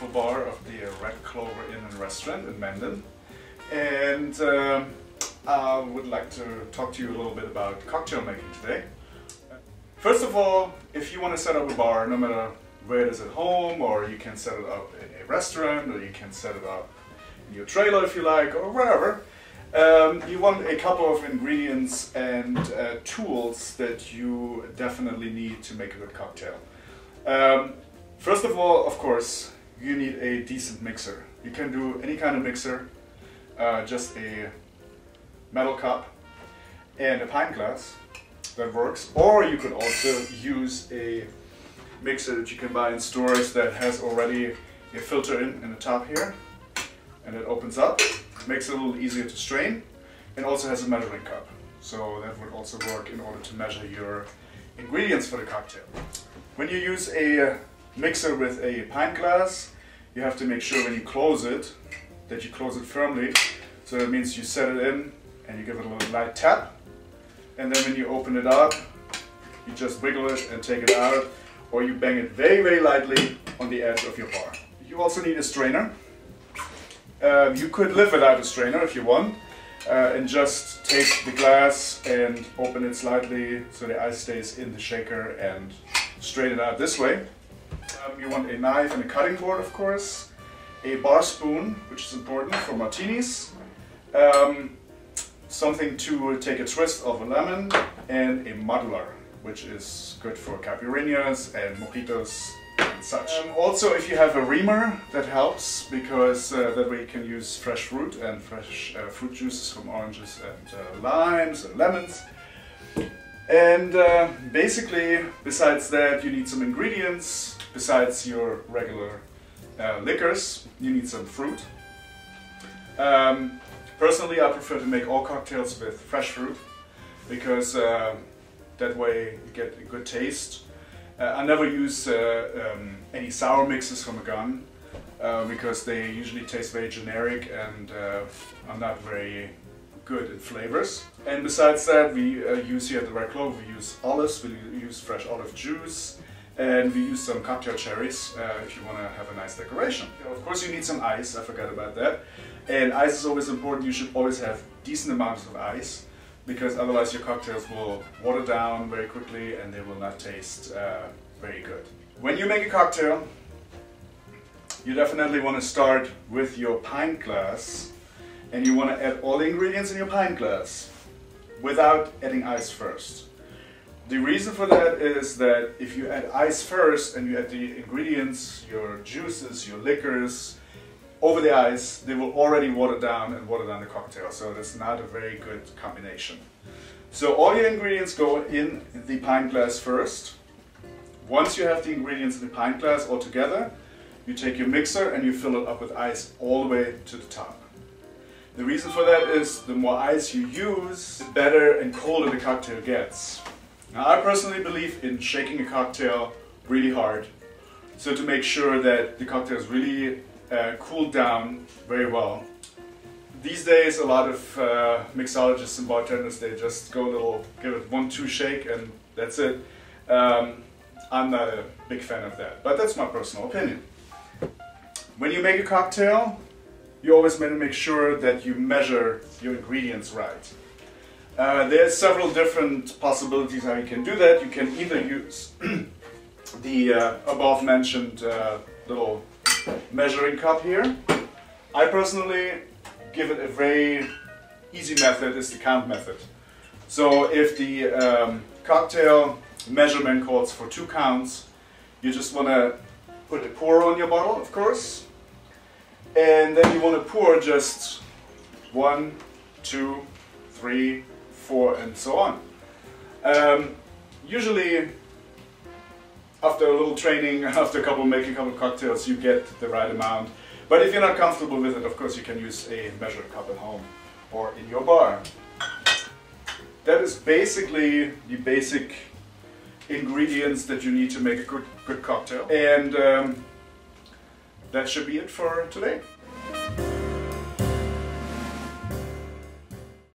beautiful bar of the Red Clover Inn and Restaurant in Menden, and I would like to talk to you a little bit about cocktail making today. First of all, if you want to set up a bar, no matter where it is at home, or you can set it up in a restaurant, or you can set it up in your trailer if you like, or wherever, you want a couple of ingredients and tools that you definitely need to make a good cocktail. First of all, of course, you need a decent mixer. You can do any kind of mixer, just a metal cup and a pint glass, that works. Or you could also use a mixer that you can buy in stores that has already a filter in the top here, and it opens up, makes it a little easier to strain, and also has a measuring cup. So that would also work in order to measure your ingredients for the cocktail. When you use a mixer with a pint glass, you have to make sure when you close it, that you close it firmly. So that means you set it in and you give it a little light tap, and then when you open it up, you just wiggle it and take it out, or you bang it very, very lightly on the edge of your bar. You also need a strainer. You could live without a strainer if you want, and just take the glass and open it slightly so the ice stays in the shaker and strain it out this way. You want a knife and a cutting board, of course, a bar spoon, which is important for martinis, something to take a twist of a lemon, and a muddler, which is good for caipirinhas and mojitos and such. Also, if you have a reamer, that helps, because that way you can use fresh fruit and fresh fruit juices from oranges and limes and lemons. And basically, besides that, you need some ingredients. Besides your regular liquors, you need some fruit. Personally, I prefer to make all cocktails with fresh fruit, because that way you get a good taste. I never use any sour mixes from a gun, because they usually taste very generic and are not very good in flavors. And besides that, we use here at the Red Clover, we use olives, we use fresh olive juice, and we use some cocktail cherries if you want to have a nice decoration. Of course, you need some ice, I forgot about that. And ice is always important. You should always have decent amounts of ice, because otherwise your cocktails will water down very quickly and they will not taste very good. When you make a cocktail, you definitely want to start with your pint glass, and you want to add all the ingredients in your pint glass without adding ice first. The reason for that is that if you add ice first and you add the ingredients, your juices, your liquors, over the ice, they will already water down the cocktail, so that's not a very good combination. So all your ingredients go in the pint glass first. Once you have the ingredients in the pint glass all together, you take your mixer and you fill it up with ice all the way to the top. The reason for that is the more ice you use, the better and colder the cocktail gets. Now, I personally believe in shaking a cocktail really hard, so to make sure that the cocktail is really cooled down very well. These days, a lot of mixologists and bartenders, they just go a little, give it 1-2 shake and that's it. I'm not a big fan of that, but that's my personal opinion. When you make a cocktail, you always want to make sure that you measure your ingredients right. There's several different possibilities how you can do that. You can either use the above mentioned little measuring cup here. I personally give it a very easy method, is the count method. So if the cocktail measurement calls for 2 counts, you just want to put a pour on your bottle, of course, and then you want to pour just 1, 2, 3, 4, and so on. Usually, after a little training, after making a couple of cocktails, you get the right amount. But if you're not comfortable with it, of course, you can use a measured cup at home or in your bar. That is basically the basic ingredients that you need to make a good cocktail. And that should be it for today.